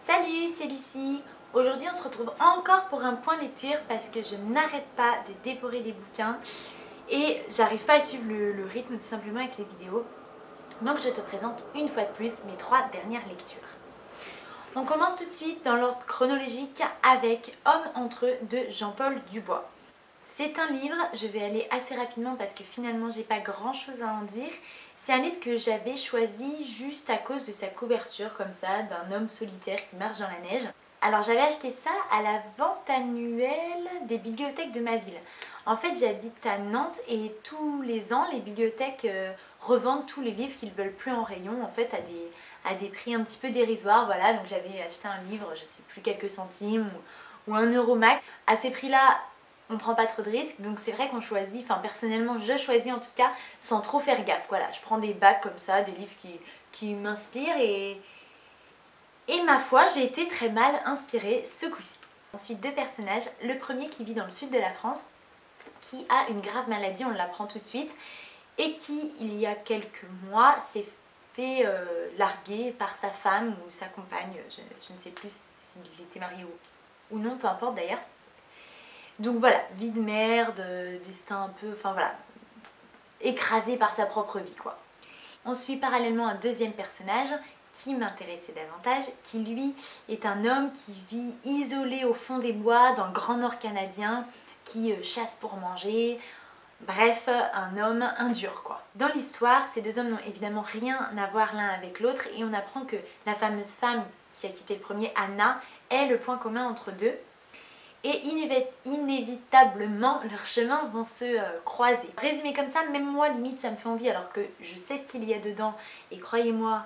Salut, c'est Lucie. Aujourd'hui on se retrouve encore pour un point lecture parce que je n'arrête pas de dévorer des bouquins et j'arrive pas à suivre le rythme tout simplement avec les vidéos. Donc je te présente une fois de plus mes 3 dernières lectures. On commence tout de suite dans l'ordre chronologique avec Homme entre eux de Jean-Paul Dubois. C'est un livre, je vais aller assez rapidement parce que finalement j'ai pas grand chose à en dire. C'est un livre que j'avais choisi juste à cause de sa couverture comme ça, d'un homme solitaire qui marche dans la neige. Alors j'avais acheté ça à la vente annuelle des bibliothèques de ma ville. En fait j'habite à Nantes et tous les ans les bibliothèques revendent tous les livres qu'ils veulent plus en rayon en fait à des prix un petit peu dérisoires. Voilà, donc j'avais acheté un livre, je sais plus quelques centimes ou 1 euro max. À ces prix là on prend pas trop de risques, donc c'est vrai qu'on choisit, enfin personnellement je choisis en tout cas sans trop faire gaffe. Voilà, je prends des bacs comme ça, des livres qui m'inspirent et ma foi j'ai été très mal inspirée ce coup-ci. Ensuite 2 personnages, le premier qui vit dans le sud de la France, qui a une grave maladie, on l'apprend tout de suite, et qui il y a quelques mois s'est fait larguer par sa femme ou sa compagne, je ne sais plus s'il était marié ou non, peu importe d'ailleurs. Donc voilà, vie de merde, destin un peu, enfin voilà, écrasé par sa propre vie quoi. On suit parallèlement un deuxième personnage qui m'intéressait davantage, qui lui est un homme qui vit isolé au fond des bois dans le grand nord canadien, qui chasse pour manger, bref, un homme indur quoi. Dans l'histoire, ces 2 hommes n'ont évidemment rien à voir l'un avec l'autre et on apprend que la fameuse femme qui a quitté le premier, Anna, est le point commun entre deux. Et inévitablement leurs chemins vont se croiser. Résumé comme ça, même moi limite ça me fait envie alors que je sais ce qu'il y a dedans et croyez-moi,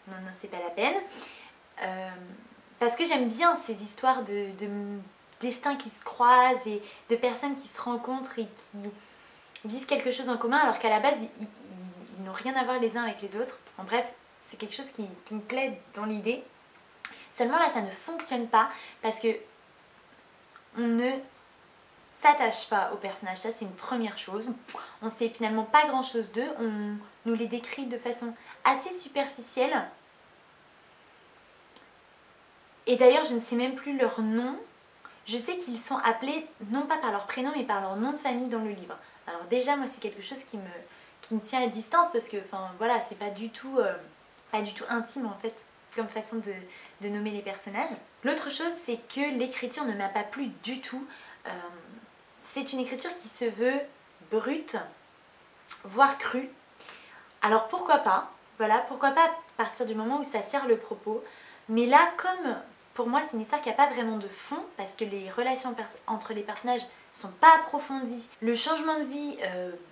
non c'est pas la peine. Parce que j'aime bien ces histoires de destins qui se croisent et de personnes qui se rencontrent et qui vivent quelque chose en commun alors qu'à la base ils n'ont rien à voir les uns avec les autres. En bref, c'est quelque chose qui me plaît dans l'idée. Seulement là ça ne fonctionne pas parce que on ne s'attache pas aux personnages, ça c'est une première chose. On sait finalement pas grand chose d'eux, on nous les décrit de façon assez superficielle. Et d'ailleurs je ne sais même plus leur nom. Je sais qu'ils sont appelés non pas par leur prénom mais par leur nom de famille dans le livre. Alors déjà moi c'est quelque chose qui me tient à distance parce que enfin voilà c'est pas du tout intime en fait comme façon de nommer les personnages. L'autre chose c'est que l'écriture ne m'a pas plu du tout. C'est une écriture qui se veut brute, voire crue. Alors pourquoi pas, voilà, pourquoi pas à partir du moment où ça sert le propos. Mais là, comme pour moi c'est une histoire qui n'a pas vraiment de fond, parce que les relations entre les personnages sont pas approfondies, le changement de vie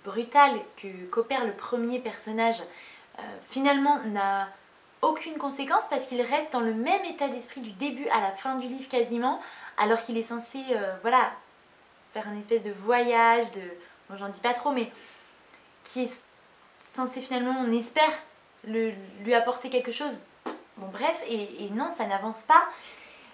brutal qu'opère le premier personnage finalement n'a aucune conséquence parce qu'il reste dans le même état d'esprit du début à la fin du livre quasiment, alors qu'il est censé, voilà, faire un espèce de voyage, bon j'en dis pas trop, mais qui est censé finalement, on espère, lui apporter quelque chose. Bon bref, et non, ça n'avance pas.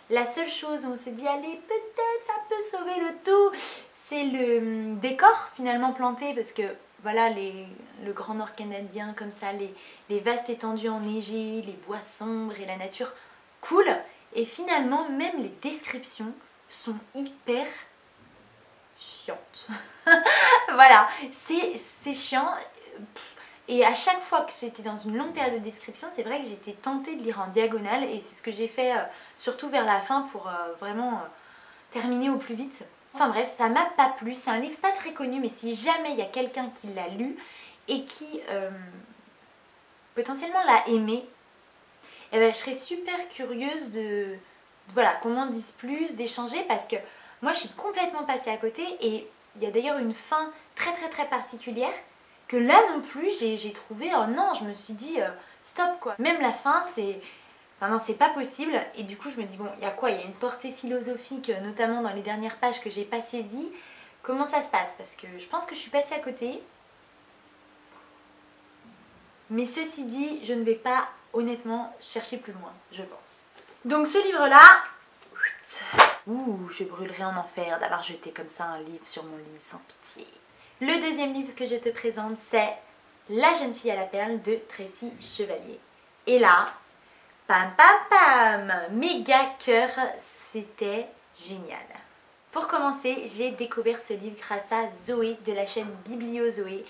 La seule chose où on se dit, allez, peut-être ça peut sauver le tout, c'est le décor finalement planté, parce que voilà, le grand nord canadien comme ça, les vastes étendues enneigées, les bois sombres et la nature cool. Et finalement, même les descriptions sont hyper chiantes. Voilà, c'est chiant. Et à chaque fois que j'étais dans une longue période de description, c'est vrai que j'étais tentée de lire en diagonale et c'est ce que j'ai fait surtout vers la fin pour vraiment terminer au plus vite. Enfin bref, ça m'a pas plu, c'est un livre pas très connu mais si jamais il y a quelqu'un qui l'a lu et qui potentiellement l'a aimé, eh ben, je serais super curieuse de voilà, qu'on m'en dise plus, d'échanger parce que moi je suis complètement passée à côté et il y a d'ailleurs une fin très particulière que là non plus j'ai trouvé, oh non, je me suis dit stop quoi. Même la fin c'est, enfin non c'est pas possible et du coup je me dis bon il y a quoi, il y a une portée philosophique notamment dans les dernières pages que j'ai pas saisie. Comment ça se passe? Parce que je pense que je suis passée à côté. Mais ceci dit, je ne vais pas honnêtement chercher plus loin, je pense. Donc ce livre-là, ouh, je brûlerai en enfer d'avoir jeté comme ça un livre sur mon lit sans pitié. Le deuxième livre que je te présente, c'est La jeune fille à la perle de Tracy Chevalier. Et là, Pam pam pam! Méga cœur, c'était génial. Pour commencer, j'ai découvert ce livre grâce à Zoé de la chaîne Biblio Zoé.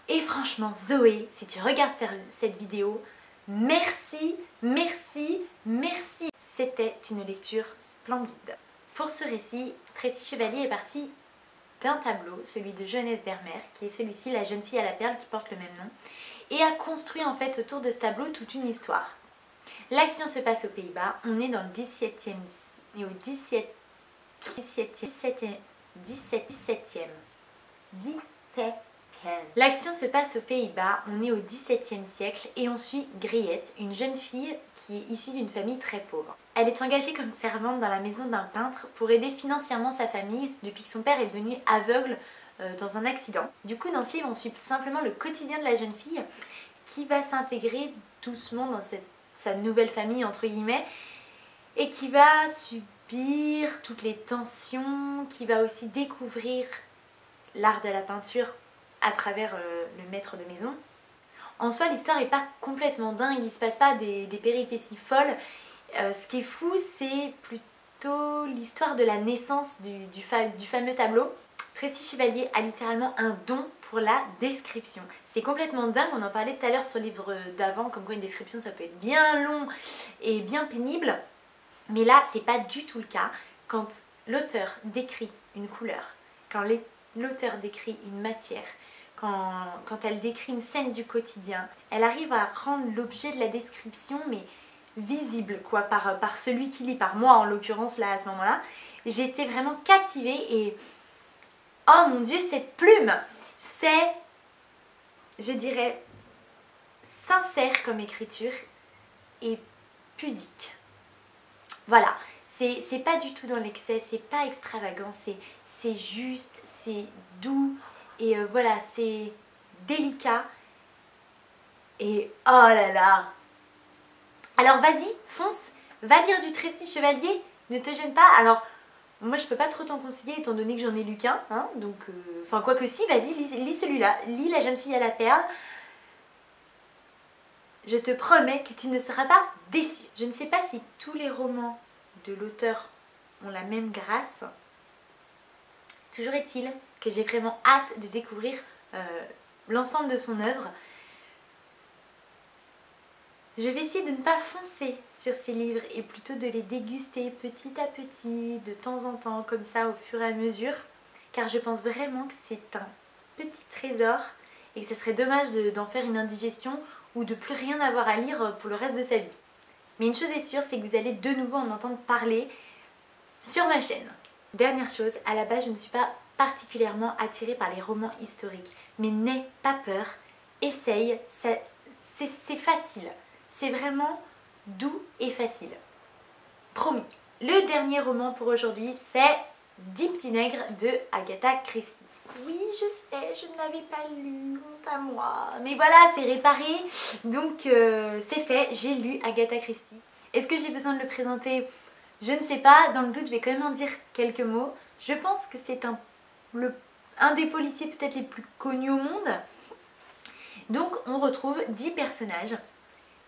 Et franchement, Zoé, si tu regardes cette vidéo, merci, merci, merci. C'était une lecture splendide. Pour ce récit, Tracy Chevalier est partie d'un tableau, celui de Jeunesse Vermeer, qui est celui-ci, La jeune fille à la perle, qui porte le même nom, et a construit en fait autour de ce tableau toute une histoire. L'action se passe aux Pays-Bas, on est dans le 17e et au 17e. L'action se passe aux Pays-Bas, on est au XVIIe siècle et on suit Griette, une jeune fille qui est issue d'une famille très pauvre. Elle est engagée comme servante dans la maison d'un peintre pour aider financièrement sa famille depuis que son père est devenu aveugle dans un accident. Du coup, dans ce livre, on suit simplement le quotidien de la jeune fille qui va s'intégrer doucement dans sa nouvelle famille, entre guillemets, et qui va subir toutes les tensions, qui va aussi découvrir l'art de la peinture à travers le maître de maison. En soi, l'histoire n'est pas complètement dingue, il ne se passe pas des péripéties folles. Ce qui est fou, c'est plutôt l'histoire de la naissance du fameux tableau. Tracy Chevalier a littéralement un don pour la description. C'est complètement dingue, on en parlait tout à l'heure sur le livre d'avant, comme quoi une description ça peut être bien long et bien pénible. Mais là, c'est pas du tout le cas. Quand l'auteur décrit une couleur, quand l'auteur décrit une matière, quand elle décrit une scène du quotidien, elle arrive à rendre l'objet de la description mais visible quoi, par celui qui lit, par moi en l'occurrence là à ce moment-là. J'ai été vraiment captivée et oh mon dieu, cette plume, c'est, je dirais, sincère comme écriture et pudique. Voilà, c'est pas du tout dans l'excès, c'est pas extravagant, c'est juste, c'est doux et voilà, c'est délicat et oh là là. Alors vas-y, fonce, va lire du Tracy Chevalier, ne te gêne pas. Alors moi je peux pas trop t'en conseiller étant donné que j'en ai lu qu'un, hein, donc enfin quoi que si, vas-y lis celui-là, lis La jeune fille à la perle. Je te promets que tu ne seras pas déçu. Je ne sais pas si tous les romans de l'auteur ont la même grâce. Toujours est-il que j'ai vraiment hâte de découvrir l'ensemble de son œuvre. Je vais essayer de ne pas foncer sur ces livres et plutôt de les déguster petit à petit, de temps en temps, comme ça au fur et à mesure. Car je pense vraiment que c'est un petit trésor et que ce serait dommage d'en faire une indigestion ou de plus rien avoir à lire pour le reste de sa vie. Mais une chose est sûre, c'est que vous allez de nouveau en entendre parler sur ma chaîne. Dernière chose, à la base je ne suis pas particulièrement attirée par les romans historiques. Mais n'aie pas peur, essaye, c'est facile. C'est vraiment doux et facile. Promis. Le dernier roman pour aujourd'hui, c'est Dix petits nègres de Agatha Christie. Oui, je sais, je ne l'avais pas lu, honte à moi. Mais voilà, c'est réparé, donc c'est fait, j'ai lu Agatha Christie. Est-ce que j'ai besoin de le présenter? Je ne sais pas, dans le doute, je vais quand même en dire quelques mots. Je pense que c'est un des policiers peut-être les plus connus au monde. Donc on retrouve 10 personnages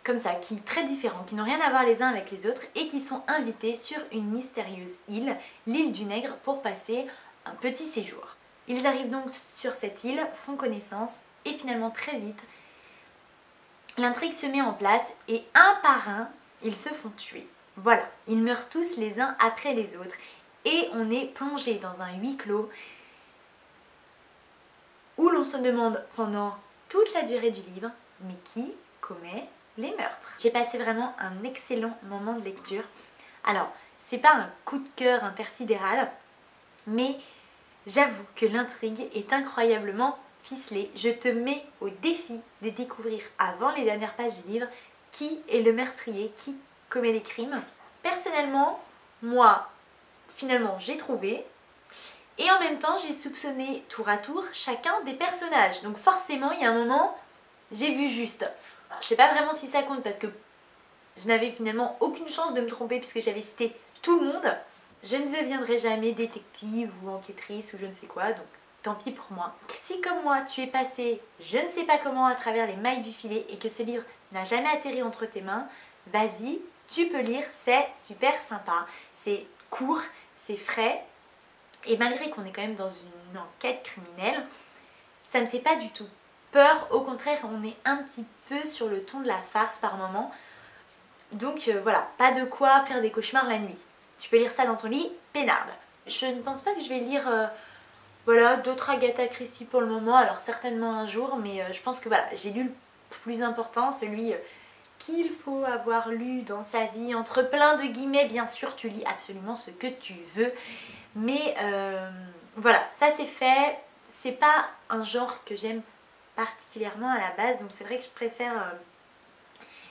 comme ça, très différents, qui n'ont rien à voir les uns avec les autres et qui sont invités sur une mystérieuse île, l'île du Nègre, pour passer un petit séjour. Ils arrivent donc sur cette île, font connaissance et finalement très vite, l'intrigue se met en place et un par un, ils se font tuer. Voilà, ils meurent tous les uns après les autres et on est plongé dans un huis clos où l'on se demande pendant toute la durée du livre, mais qui commet les meurtres? J'ai passé vraiment un excellent moment de lecture. Alors, c'est pas un coup de cœur intersidéral, mais j'avoue que l'intrigue est incroyablement ficelée. Je te mets au défi de découvrir avant les dernières pages du livre qui est le meurtrier, qui commet les crimes. Personnellement, moi, finalement, j'ai trouvé. Et en même temps, j'ai soupçonné tour à tour chacun des personnages. Donc forcément, il y a un moment, j'ai vu juste. Alors, je sais pas vraiment si ça compte parce que je n'avais finalement aucune chance de me tromper puisque j'avais cité tout le monde. Je ne deviendrai jamais détective ou enquêtrice ou je ne sais quoi, donc tant pis pour moi. Si comme moi, tu es passé je ne sais pas comment à travers les mailles du filet et que ce livre n'a jamais atterri entre tes mains, vas-y, tu peux lire, c'est super sympa, c'est court, c'est frais, et malgré qu'on est quand même dans une enquête criminelle, ça ne fait pas du tout peur, au contraire on est un petit peu sur le ton de la farce par moment, donc voilà, pas de quoi faire des cauchemars la nuit. Tu peux lire ça dans ton lit, peinarde. Je ne pense pas que je vais lire voilà, d'autres Agatha Christie pour le moment, alors certainement un jour, mais je pense que voilà, j'ai lu le plus important, celui qu'il faut avoir lu dans sa vie, entre plein de guillemets, bien sûr tu lis absolument ce que tu veux, mais voilà, ça c'est fait, c'est pas un genre que j'aime particulièrement à la base, donc c'est vrai que je préfère,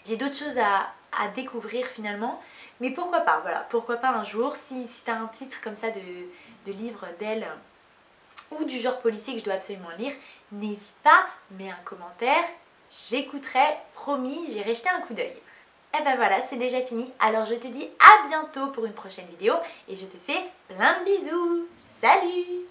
j'ai d'autres choses à découvrir finalement, mais pourquoi pas, voilà, pourquoi pas un jour, si tu as un titre comme ça de livre d'elle, ou du genre policier que je dois absolument lire, n'hésite pas, mets un commentaire, j'écouterai, promis, j'irai jeter un coup d'œil. Et ben voilà, c'est déjà fini, alors je te dis à bientôt pour une prochaine vidéo et je te fais plein de bisous. Salut!